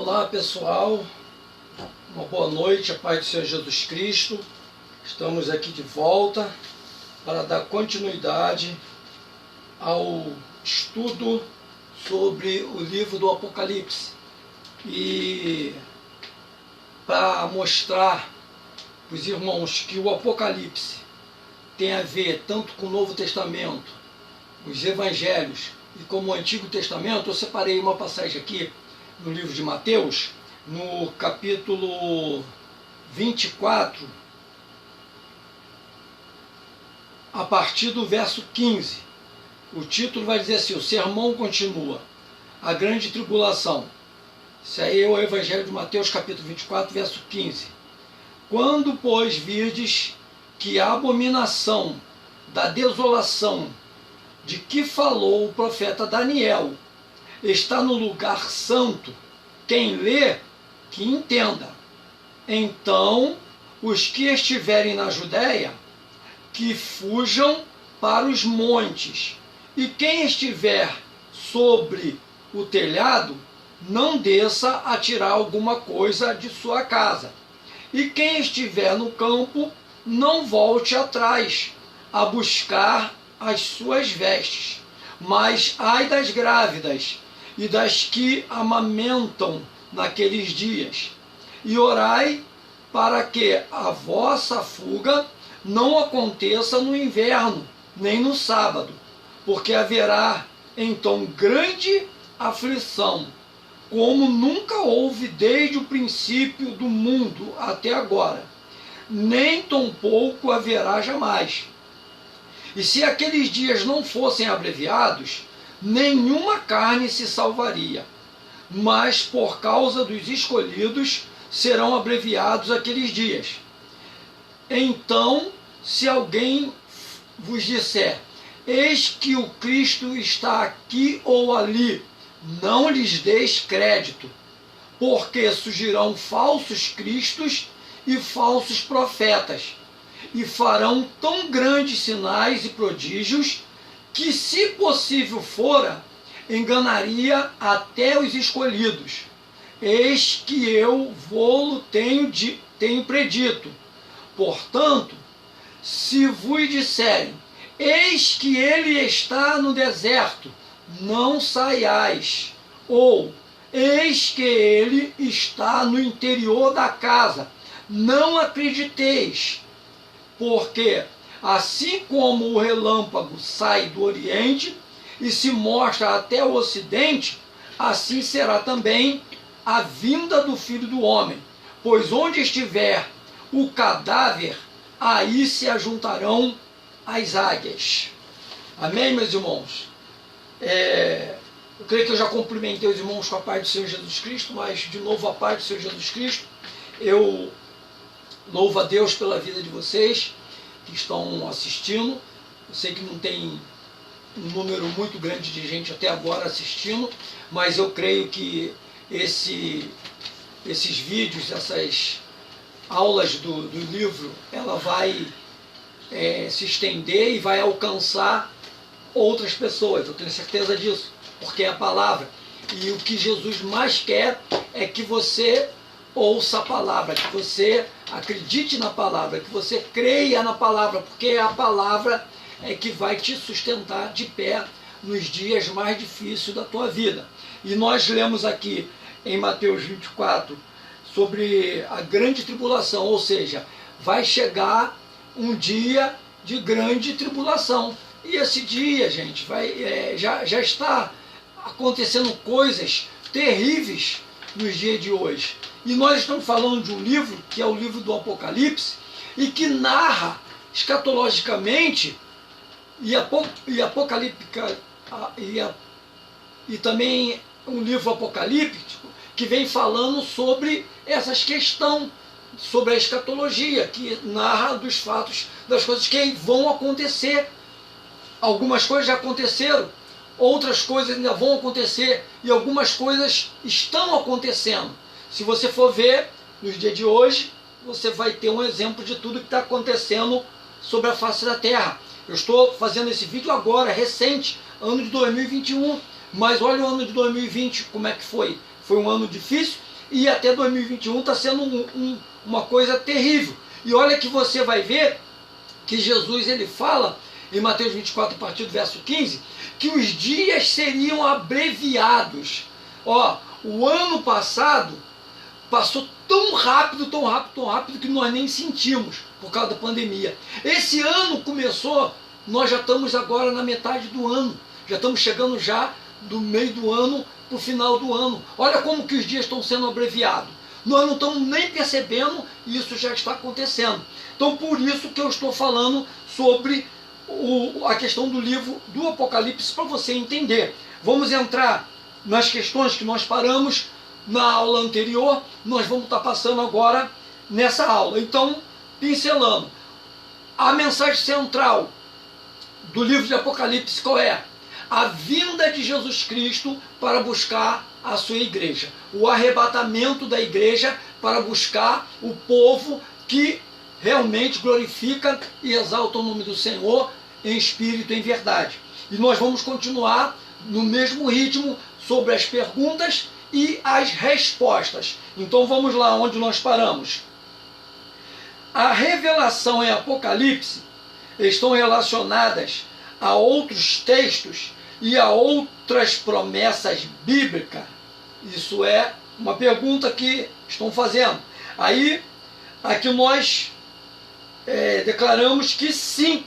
Olá pessoal, uma boa noite, a paz do Senhor Jesus Cristo. Estamos aqui de volta para dar continuidade ao estudo sobre o livro do Apocalipse e para mostrar para os irmãos que o Apocalipse tem a ver tanto com o Novo Testamento, os Evangelhos e como o Antigo Testamento. Eu separei uma passagem aqui no livro de Mateus, no capítulo 24, a partir do verso 15. O título vai dizer assim: o sermão continua, a grande tribulação. Isso aí é o Evangelho de Mateus, capítulo 24, verso 15. Quando, pois, virdes que a abominação da desolação de que falou o profeta Daniel está no lugar santo, quem lê, que entenda. Então, os que estiverem na Judéia, que fujam para os montes, e quem estiver sobre o telhado, não desça a tirar alguma coisa de sua casa. E quem estiver no campo, não volte atrás a buscar as suas vestes. Mas ai das grávidas e das que amamentam naqueles dias, e orai para que a vossa fuga não aconteça no inverno, nem no sábado, porque haverá então grande aflição, como nunca houve desde o princípio do mundo até agora, nem tampouco haverá jamais. E se aqueles dias não fossem abreviados, nenhuma carne se salvaria, mas por causa dos escolhidos serão abreviados aqueles dias. Então, se alguém vos disser, eis que o Cristo está aqui ou ali, não lhes deis crédito, porque surgirão falsos cristos e falsos profetas, e farão tão grandes sinais e prodígios, que, se possível fora, enganaria até os escolhidos. Eis que eu vô-lo tenho predito. Portanto, se vos disserem, eis que ele está no deserto, não saiais. Ou, eis que ele está no interior da casa, não acrediteis. Porque assim como o relâmpago sai do Oriente e se mostra até o Ocidente, assim será também a vinda do Filho do Homem. Pois onde estiver o cadáver, aí se ajuntarão as águias. Amém, meus irmãos? Eu creio que eu já cumprimentei os irmãos com a paz do Senhor Jesus Cristo, mas de novo a paz do Senhor Jesus Cristo. Eu louvo a Deus pela vida de vocês que estão assistindo. Eu sei que não tem um número muito grande de gente até agora assistindo, mas eu creio que esses vídeos, essas aulas do livro, ela vai se estender e vai alcançar outras pessoas. Eu tenho certeza disso, porque é a palavra. E o que Jesus mais quer é que você ouça a palavra, que você acredite na palavra, que você creia na palavra, porque a palavra é que vai te sustentar de pé nos dias mais difíceis da tua vida. E nós lemos aqui em Mateus 24 sobre a grande tribulação, ou seja, vai chegar um dia de grande tribulação. E esse dia, gente, já está acontecendo coisas terríveis nos dias de hoje. E nós estamos falando de um livro, que é o livro do Apocalipse, e que narra escatologicamente e também um livro apocalíptico que vem falando sobre essas questões, sobre a escatologia, que narra dos fatos, das coisas que vão acontecer. Algumas coisas já aconteceram, outras coisas ainda vão acontecer, e algumas coisas estão acontecendo. Se você for ver, nos dias de hoje, você vai ter um exemplo de tudo que está acontecendo sobre a face da Terra. Eu estou fazendo esse vídeo agora, recente, ano de 2021, mas olha o ano de 2020, como é que foi. Foi um ano difícil, e até 2021 está sendo uma coisa terrível. E olha que você vai ver que Jesus ele fala em Mateus 24, a partir do verso 15, que os dias seriam abreviados. Ó, o ano passado passou tão rápido, tão rápido, tão rápido que nós nem sentimos por causa da pandemia. Esse ano começou, nós já estamos agora na metade do ano, já estamos chegando já do meio do ano para o final do ano. Olha como que os dias estão sendo abreviados. Nós não estamos nem percebendo e isso já está acontecendo. Então por isso que eu estou falando sobre a questão do livro do Apocalipse, para você entender. Vamos entrar nas questões que nós paramos na aula anterior, nós vamos estar passando agora nessa aula. Então, pincelando, a mensagem central do livro de Apocalipse qual é? A vinda de Jesus Cristo para buscar a sua igreja. O arrebatamento da igreja para buscar o povo que realmente glorifica e exalta o nome do Senhor em espírito e em verdade. E nós vamos continuar no mesmo ritmo sobre as perguntas e as respostas. Então vamos lá onde nós paramos. A revelação em Apocalipse estão relacionadas a outros textos e a outras promessas bíblicas? Isso é uma pergunta que estão fazendo. Aí, aqui nós declaramos que sim,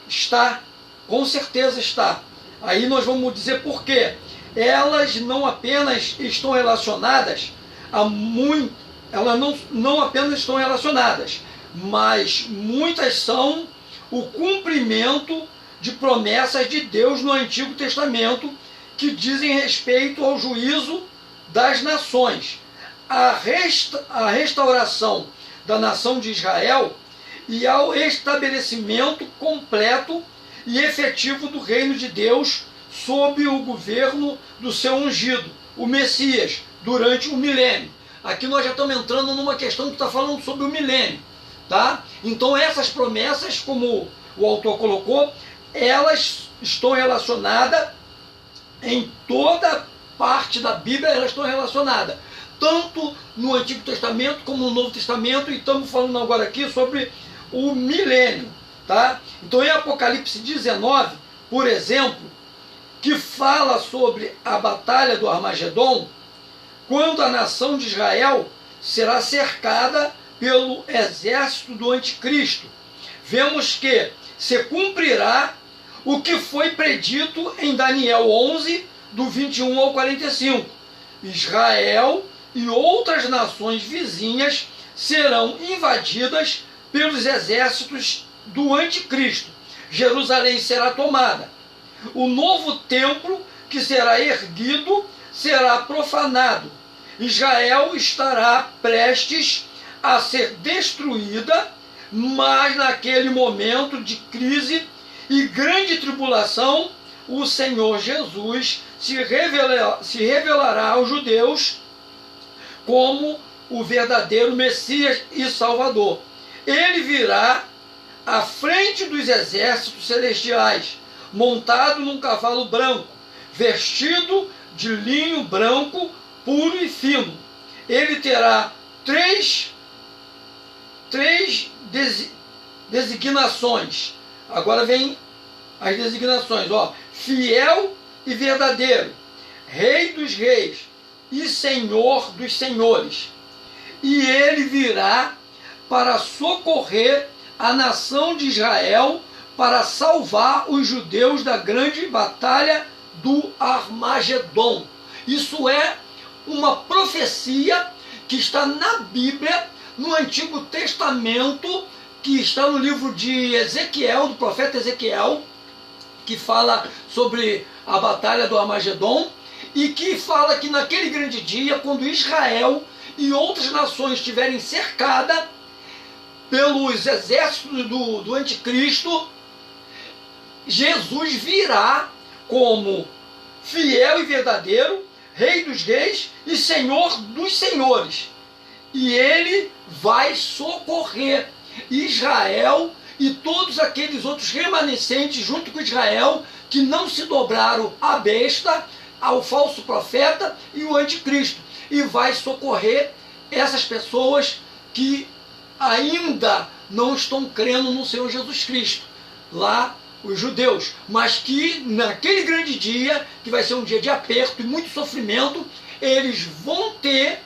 está, com certeza está. Aí nós vamos dizer por quê. Elas não apenas estão relacionadas a muito, elas não apenas estão relacionadas, mas muitas são o cumprimento de promessas de Deus no Antigo Testamento que dizem respeito ao juízo das nações, a restauração da nação de Israel e ao estabelecimento completo e efetivo do reino de Deus sob o governo do seu ungido, o Messias, durante o milênio. Aqui nós já estamos entrando numa questão que está falando sobre o milênio, tá? Então essas promessas, como o autor colocou, elas estão relacionadas em toda parte da Bíblia, elas estão relacionadas, tanto no Antigo Testamento como no Novo Testamento, e estamos falando agora aqui sobre o milênio, tá? Então em Apocalipse 19, por exemplo, que fala sobre a batalha do Armagedon, quando a nação de Israel será cercada pelo exército do anticristo. Vemos que se cumprirá o que foi predito em Daniel 11, do 21 ao 45. Israel e outras nações vizinhas serão invadidas pelos exércitos do anticristo. Jerusalém será tomada. O novo templo que será erguido será profanado. Israel estará prestes a ser destruída, mas naquele momento de crise e grande tribulação, o Senhor Jesus se revelará aos judeus como o verdadeiro Messias e Salvador. Ele virá à frente dos exércitos celestiais, montado num cavalo branco, vestido de linho branco, puro e fino. Ele terá três designações. Agora vem as designações, ó. Fiel e verdadeiro, Rei dos reis e Senhor dos senhores. E ele virá para socorrer a nação de Israel, para salvar os judeus da grande batalha do Armagedon. Isso é uma profecia que está na Bíblia, no Antigo Testamento, que está no livro de Ezequiel, do profeta Ezequiel, que fala sobre a batalha do Armagedon, e que fala que naquele grande dia, quando Israel e outras nações estiverem cercadas pelos exércitos do anticristo, Jesus virá como fiel e verdadeiro, Rei dos reis e Senhor dos senhores. E ele vai socorrer Israel e todos aqueles outros remanescentes junto com Israel que não se dobraram à besta, ao falso profeta e o anticristo, e vai socorrer essas pessoas que ainda não estão crendo no Senhor Jesus Cristo, lá os judeus, mas que naquele grande dia, que vai ser um dia de aperto e muito sofrimento, eles vão ter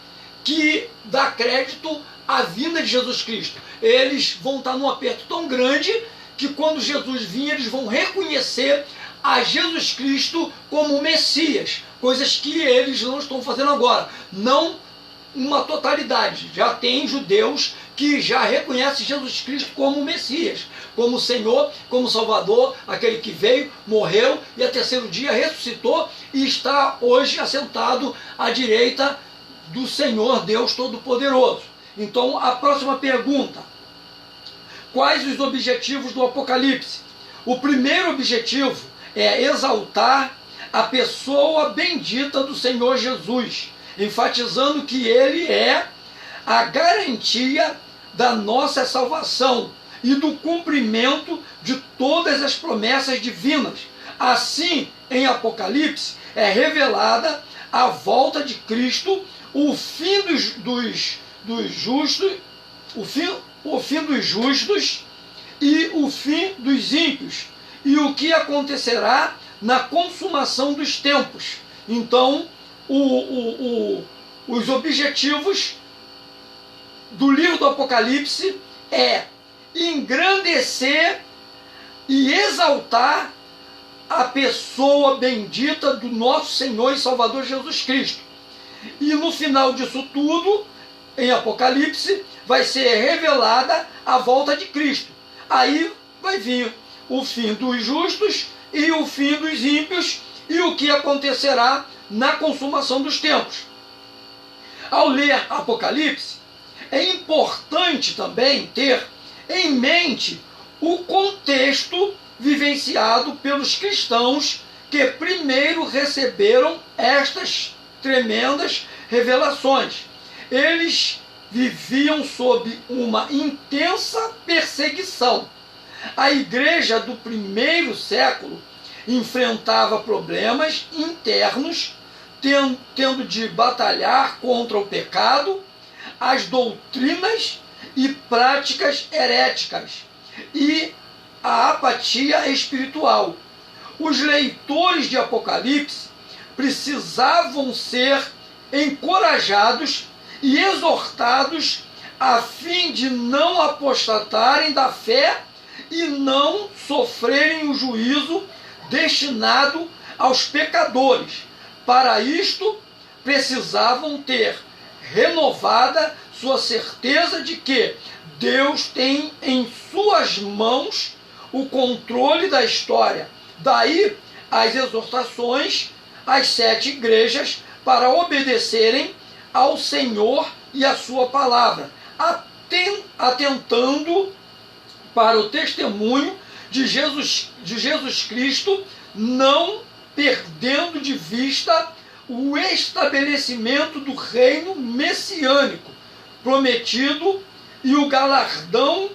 que dar crédito à vinda de Jesus Cristo. Eles vão estar num aperto tão grande que quando Jesus vir, eles vão reconhecer a Jesus Cristo como Messias, coisas que eles não estão fazendo agora. Não uma totalidade. Já tem judeus que já reconhecem Jesus Cristo como Messias, como Senhor, como Salvador, aquele que veio, morreu e a terceiro dia ressuscitou e está hoje assentado à direita do Senhor Deus Todo-Poderoso. Então, a próxima pergunta: quais os objetivos do Apocalipse? O primeiro objetivo é exaltar a pessoa bendita do Senhor Jesus, enfatizando que ele é a garantia da nossa salvação e do cumprimento de todas as promessas divinas. Assim, em Apocalipse, é revelada a volta de Cristo, o fim dos justos, o fim dos justos e o fim dos ímpios, e o que acontecerá na consumação dos tempos. Então, os objetivos do livro do Apocalipse é engrandecer e exaltar a pessoa bendita do nosso Senhor e Salvador Jesus Cristo. E no final disso tudo, em Apocalipse, vai ser revelada a volta de Cristo. Aí vai vir o fim dos justos e o fim dos ímpios e o que acontecerá na consumação dos tempos. Ao ler Apocalipse, é importante também ter em mente o contexto vivenciado pelos cristãos que primeiro receberam estas tremendas revelações. Eles viviam sob uma intensa perseguição. A igreja do primeiro século enfrentava problemas internos, tendo de batalhar contra o pecado, as doutrinas e práticas heréticas e a apatia espiritual. Os leitores de Apocalipse precisavam ser encorajados e exortados a fim de não apostatarem da fé e não sofrerem o juízo destinado aos pecadores. Para isto, precisavam ter renovada sua certeza de que Deus tem em suas mãos o controle da história. Daí as exortações às 7 igrejas para obedecerem ao Senhor e à sua palavra, atentando para o testemunho de Jesus Cristo, não perdendo de vista o estabelecimento do reino messiânico prometido e o galardão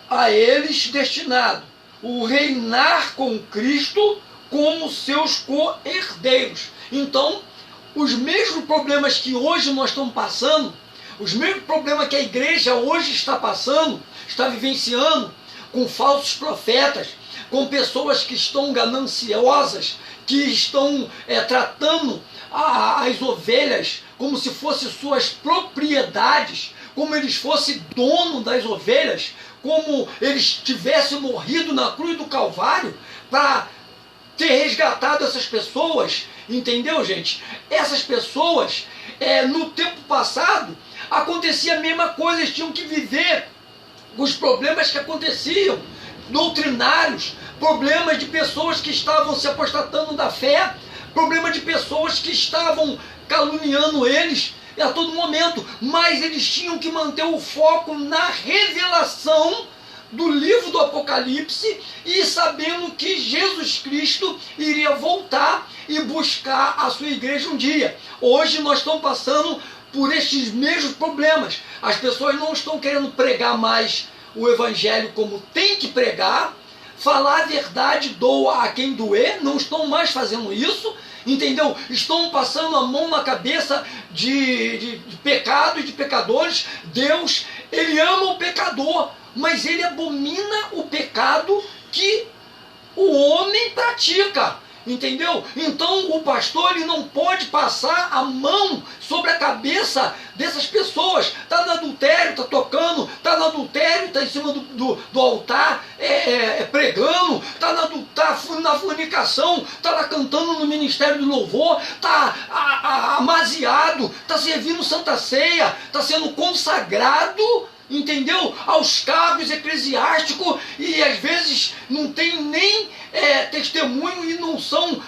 a eles destinado, o reinar com Cristo como seus co-herdeiros. Então, os mesmos problemas que hoje nós estamos passando, os mesmos problemas que a igreja hoje está passando, está vivenciando, com falsos profetas, com pessoas que estão gananciosas, que estão tratando as ovelhas como se fossem suas propriedades, como eles fossem dono das ovelhas, como eles tivessem morrido na cruz do Calvário para ter resgatado essas pessoas, entendeu, gente? Essas pessoas, no tempo passado, acontecia a mesma coisa, eles tinham que viver os problemas que aconteciam, doutrinários, problemas de pessoas que estavam se apostatando da fé, problema de pessoas que estavam caluniando eles a todo momento, mas eles tinham que manter o foco na revelação do livro do Apocalipse e sabendo que Jesus Cristo iria voltar e buscar a sua igreja um dia. Hoje nós estamos passando por estes mesmos problemas. As pessoas não estão querendo pregar mais o evangelho como tem que pregar, falar a verdade doa a quem doer, não estão mais fazendo isso, entendeu? Estão passando a mão na cabeça de pecado e de pecadores. Deus, ele ama o pecador, mas ele abomina o pecado que o homem pratica, entendeu? Então o pastor, ele não pode passar a mão sobre a cabeça dessas pessoas. Está no adultério, está tocando, está no adultério, está em cima do altar pregando, está na fornicação, está lá cantando no ministério do louvor, está amaziado, está servindo Santa Ceia, está sendo consagrado, entendeu? Aos cargos eclesiásticos, e às vezes não tem nem testemunho e não são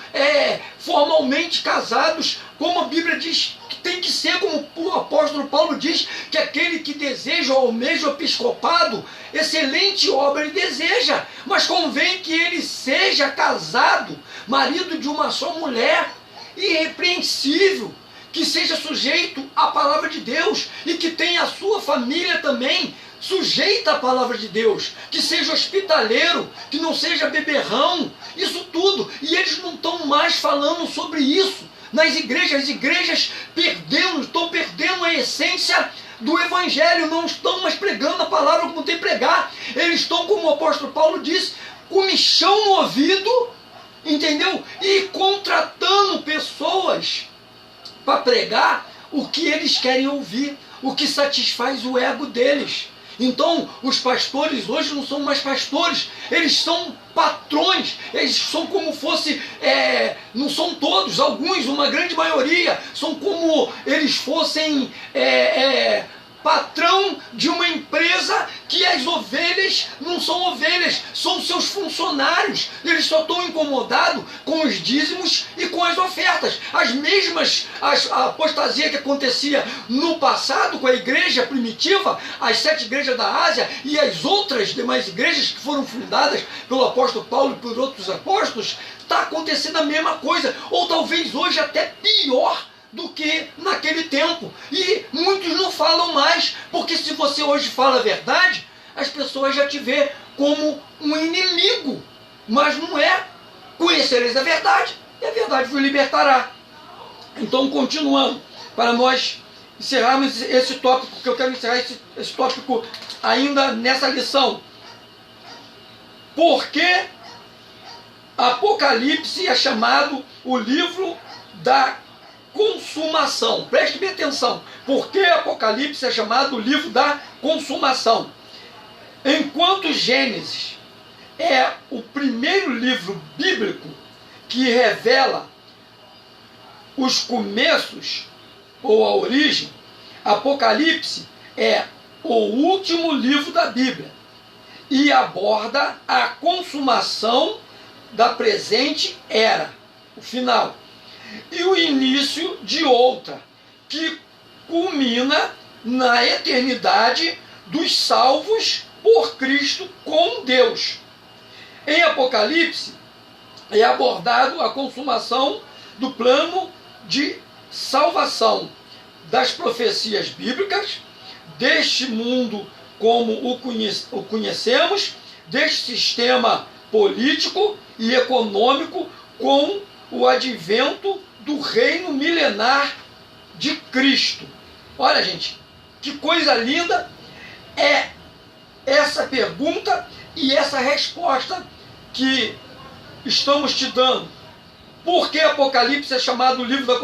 formalmente casados, como a Bíblia diz que tem que ser, como o apóstolo Paulo diz, que aquele que deseja ou almeja o episcopado, excelente obra ele deseja, mas convém que ele seja casado, marido de uma só mulher, irrepreensível, que seja sujeito à palavra de Deus e que tenha a sua família também sujeita à palavra de Deus, que seja hospitaleiro, que não seja beberrão, isso tudo. E eles não estão mais falando sobre isso nas igrejas. As igrejas estão perdendo a essência do evangelho, não estão mais pregando a palavra como tem que pregar. Eles estão, como o apóstolo Paulo disse, com michão no ouvido, entendeu? E contratando pessoas para pregar o que eles querem ouvir, o que satisfaz o ego deles. Então, os pastores hoje não são mais pastores, eles são patrões, eles são como fosse, não são todos, alguns, uma grande maioria, são como eles fossem patrão de uma empresa, que as ovelhas não são ovelhas, são seus funcionários. Eles só estão incomodados com os dízimos e com as ofertas. As mesmas, a apostasia que acontecia no passado com a igreja primitiva, as 7 igrejas da Ásia e as outras demais igrejas que foram fundadas pelo apóstolo Paulo e por outros apóstolos, está acontecendo a mesma coisa, ou talvez hoje até pior do que naquele tempo. E muitos não falam mais, porque se você hoje fala a verdade, as pessoas já te vê como um inimigo. Mas não é. Conhecereis a verdade, e a verdade vos libertará. Então, continuando, para nós encerrarmos esse tópico, que eu quero encerrar esse tópico ainda nessa lição. Por que Apocalipse é chamado o livro da consumação? Preste bem atenção. Por que Apocalipse é chamado o livro da consumação? Enquanto Gênesis é o primeiro livro bíblico que revela os começos ou a origem, Apocalipse é o último livro da Bíblia e aborda a consumação da presente era, o final, e o início de outra, que culmina na eternidade dos salvos por Cristo com Deus. Em Apocalipse é abordado a consumação do plano de salvação das profecias bíblicas, deste mundo como o conhecemos, deste sistema político e econômico, com o advento do reino milenar de Cristo. Olha, gente, que coisa linda é essa pergunta e essa resposta que estamos te dando. Por que Apocalipse é chamado o livro da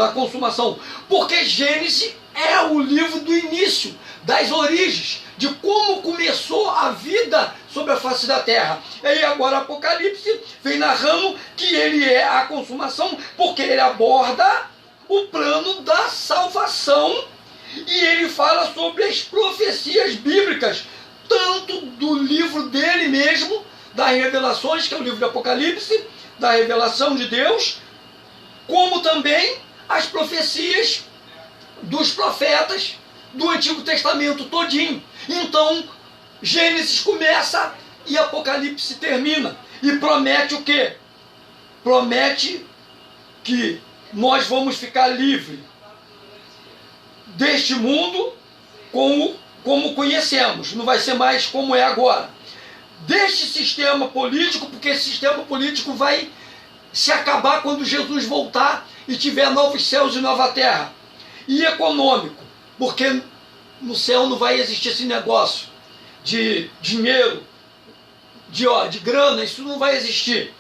consumação? Porque Gênesis é o livro do início, das origens, de como começou a vida sobre a face da terra. E agora Apocalipse vem narrando que ele é a consumação, porque ele aborda o plano da salvação e ele fala sobre as profecias bíblicas, tanto do livro dele mesmo, das revelações, que é o livro de Apocalipse, da revelação de Deus, como também as profecias dos profetas do Antigo Testamento todinho. Então, Gênesis começa e Apocalipse termina. E promete o quê? Promete que nós vamos ficar livres deste mundo como conhecemos. Não vai ser mais como é agora. deste sistema político, porque esse sistema político vai se acabar quando Jesus voltar e tiver novos céus e nova terra. E econômico, porque no céu não vai existir esse negócio de dinheiro, de grana, isso não vai existir.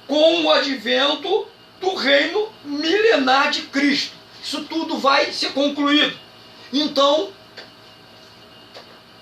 Com o advento do reino milenar de Cristo. Isso tudo vai ser concluído. Então,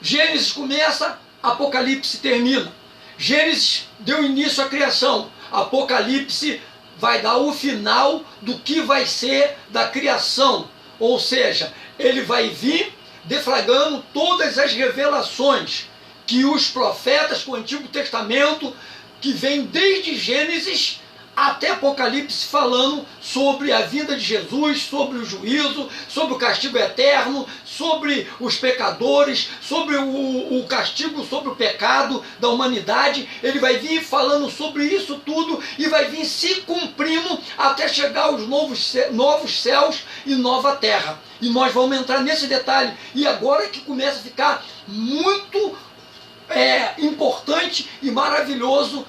Gênesis começa, Apocalipse termina. Gênesis deu início à criação. Apocalipse vai dar o final do que vai ser da criação. Ou seja, ele vai vir deflagrando todas as revelações que os profetas do Antigo Testamento, que vem desde Gênesis até Apocalipse, falando sobre a vinda de Jesus, sobre o juízo, sobre o castigo eterno, sobre os pecadores, sobre o castigo, sobre o pecado da humanidade. Ele vai vir falando sobre isso tudo e vai vir se cumprindo até chegar aos novos céus e nova terra. E nós vamos entrar nesse detalhe. E agora é que começa a ficar muito importante e maravilhoso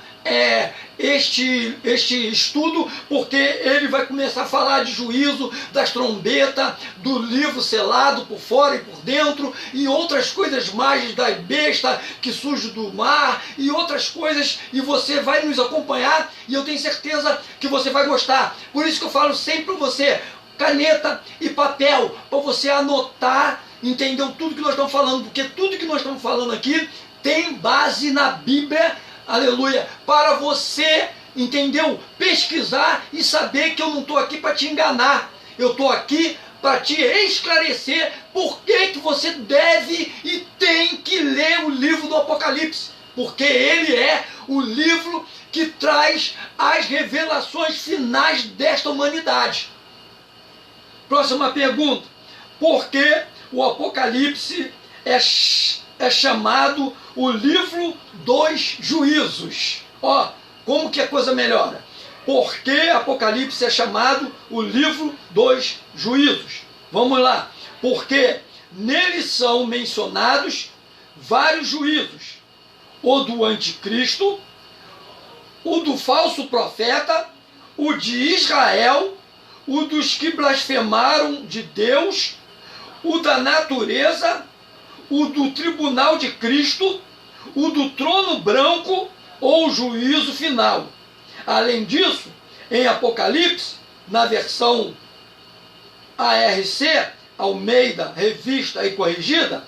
este estudo, porque ele vai começar a falar de juízo, das trombetas, do livro selado por fora e por dentro, e outras coisas mais, da besta que surge do mar, e outras coisas, e você vai nos acompanhar, e eu tenho certeza que você vai gostar. Por isso que eu falo sempre para você, caneta e papel, para você anotar, entendeu, tudo que nós estamos falando, porque tudo que nós estamos falando aqui tem base na Bíblia, aleluia, para você, entendeu, pesquisar e saber que eu não estou aqui para te enganar, eu estou aqui para te esclarecer por que você deve e tem que ler o livro do Apocalipse, porque ele é o livro que traz as revelações finais desta humanidade. Próxima pergunta: por que o Apocalipse é chamado o livro dos juízos? Ó, como que a coisa melhora? Por que Apocalipse é chamado o livro dos juízos? Vamos lá. Porque nele são mencionados vários juízos: o do anticristo, o do falso profeta, o de Israel, o dos que blasfemaram de Deus, o da natureza, o do tribunal de Cristo, o do trono branco ou juízo final. Além disso, em Apocalipse, na versão ARC, Almeida, Revista e Corrigida,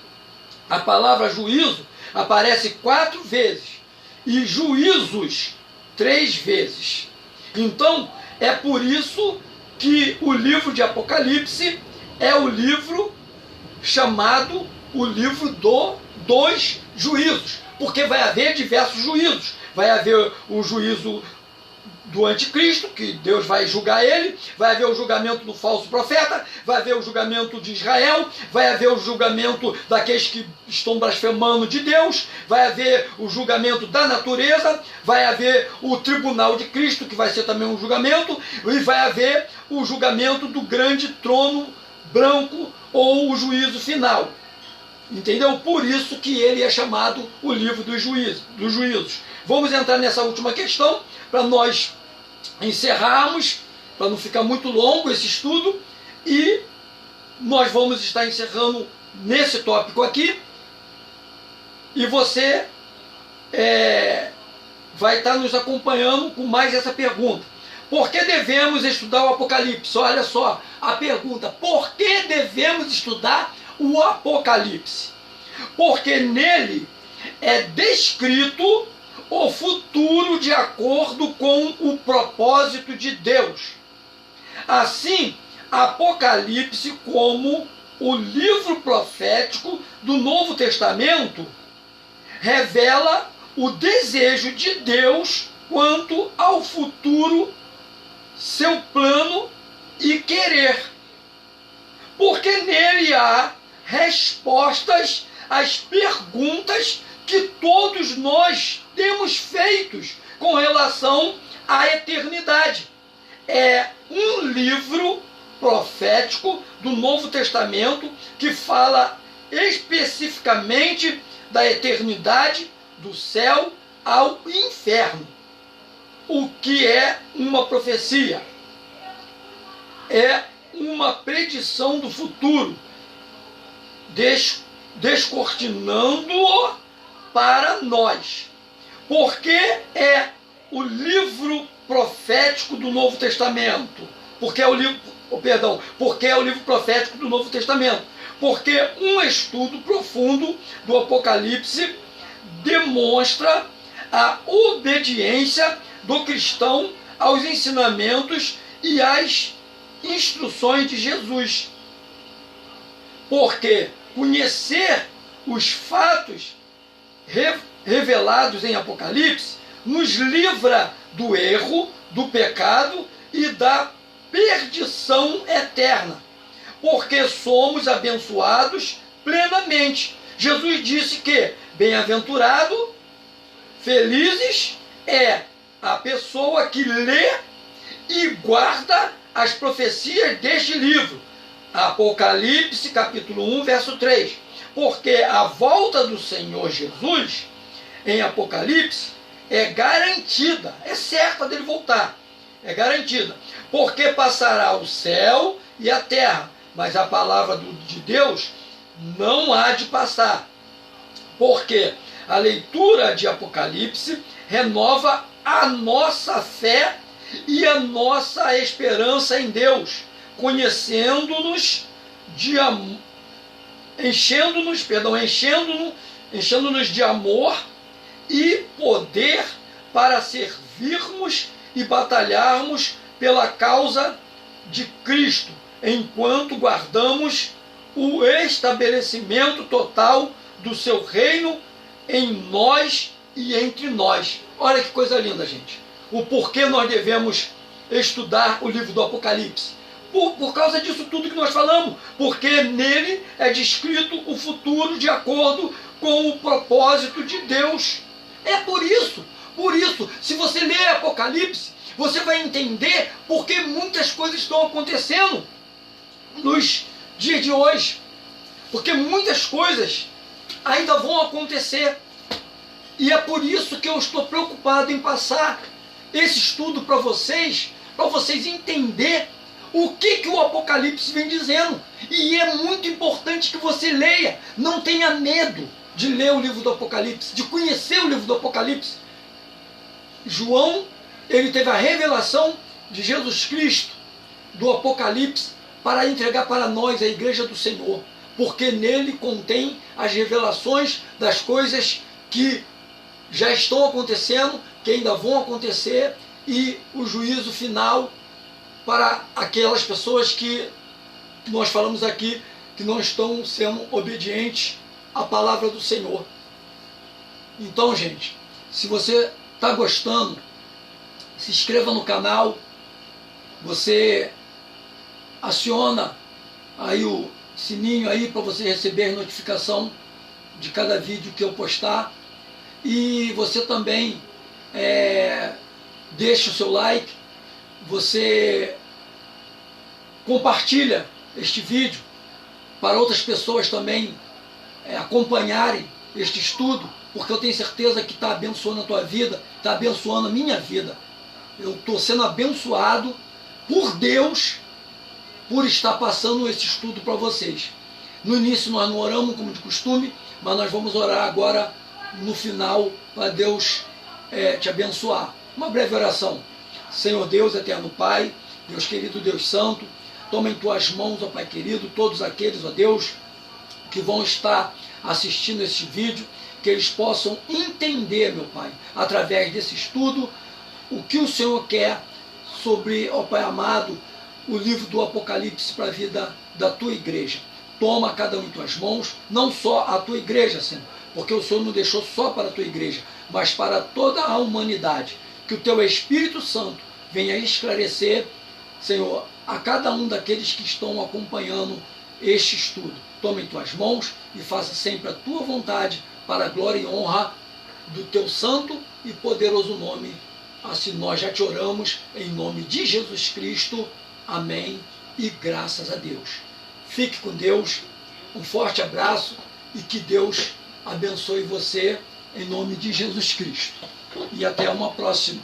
a palavra juízo aparece 4 vezes e juízos 3 vezes. Então, é por isso que o livro de Apocalipse é o livro chamado o livro dos juízos, porque vai haver diversos juízos. Vai haver o juízo do anticristo, que Deus vai julgar ele, vai haver o julgamento do falso profeta, vai haver o julgamento de Israel, vai haver o julgamento daqueles que estão blasfemando de Deus, vai haver o julgamento da natureza, vai haver o tribunal de Cristo, que vai ser também um julgamento, e vai haver o julgamento do grande trono branco ou o juízo final. Entendeu? Por isso que ele é chamado o livro dos juízos. Vamos entrar nessa última questão para nós encerrarmos, para não ficar muito longo esse estudo, e nós vamos estar encerrando nesse tópico aqui, e você vai estar nos acompanhando com mais essa pergunta. Por que devemos estudar o Apocalipse? Olha só a pergunta: por que devemos estudar o Apocalipse? Porque nele é descrito o futuro de acordo com o propósito de Deus. Assim, Apocalipse, como o livro profético do Novo Testamento, revela o desejo de Deus quanto ao futuro, seu plano e querer. Porque nele há respostas às perguntas que todos nós temos feitos com relação à eternidade. É um livro profético do Novo Testamento que fala especificamente da eternidade, do céu ao inferno. O que é uma profecia? É uma predição do futuro, descortinando-o para nós. Porque é o livro profético do Novo Testamento. Porque é o livro profético do Novo Testamento. Porque um estudo profundo do Apocalipse demonstra a obediência do cristão aos ensinamentos e às instruções de Jesus. Porque conhecer os fatos revelados em Apocalipse nos livra do erro, do pecado e da perdição eterna. Porque somos abençoados plenamente. Jesus disse que bem-aventurado, felizes é a pessoa que lê e guarda as profecias deste livro. Apocalipse, capítulo 1, verso 3. Porque a volta do Senhor Jesus, em Apocalipse, é garantida, é certa dele voltar, é garantida. Porque passará o céu e a terra, mas a palavra de Deus não há de passar. Porque a leitura de Apocalipse renova a nossa fé e a nossa esperança em Deus, conhecendo-nos enchendo-nos de amor e poder para servirmos e batalharmos pela causa de Cristo, enquanto guardamos o estabelecimento total do seu reino em nós e entre nós. Olha que coisa linda, gente. O porquê nós devemos estudar o livro do Apocalipse. Por causa disso tudo que nós falamos. Porque nele é descrito o futuro de acordo com o propósito de Deus. É por isso, se você ler Apocalipse, você vai entender porque muitas coisas estão acontecendo nos dias de hoje. Porque muitas coisas ainda vão acontecer. E é por isso que eu estou preocupado em passar esse estudo para vocês entenderem o que o Apocalipse vem dizendo. E é muito importante que você leia. Não tenha medo de ler o livro do Apocalipse, de conhecer o livro do Apocalipse. João, ele teve a revelação de Jesus Cristo, do Apocalipse, para entregar para nós, a igreja do Senhor. Porque nele contém as revelações das coisas que já estão acontecendo, que ainda vão acontecer, e o juízo final para aquelas pessoas que nós falamos aqui, que não estão sendo obedientes à palavra do Senhor. Então, gente, se você está gostando, se inscreva no canal, você aciona aí o sininho aí para você receber notificação de cada vídeo que eu postar. E você também deixa o seu like, você compartilha este vídeo para outras pessoas também acompanharem este estudo, porque eu tenho certeza que está abençoando a tua vida, está abençoando a minha vida. Eu estou sendo abençoado por Deus por estar passando esse estudo para vocês. No início nós não oramos como de costume, mas nós vamos orar agora no final para Deus te abençoar. Uma breve oração. Senhor Deus, eterno Pai, Deus querido, Deus santo, toma em tuas mãos, ó Pai querido, todos aqueles, ó Deus, que vão estar assistindo este vídeo, que eles possam entender, meu Pai, através desse estudo, o que o Senhor quer sobre, ó Pai amado, o livro do Apocalipse para a vida da tua igreja. Toma cada um em tuas mãos, não só a tua igreja, Senhor, porque o Senhor não deixou só para a tua igreja, mas para toda a humanidade. Que o teu Espírito Santo venha esclarecer, Senhor, a cada um daqueles que estão acompanhando este estudo. Toma em tuas mãos e faça sempre a tua vontade, para a glória e honra do teu santo e poderoso nome. Assim nós já te oramos, em nome de Jesus Cristo. Amém e graças a Deus. Fique com Deus, um forte abraço e que Deus abençoe você em nome de Jesus Cristo. E até uma próxima.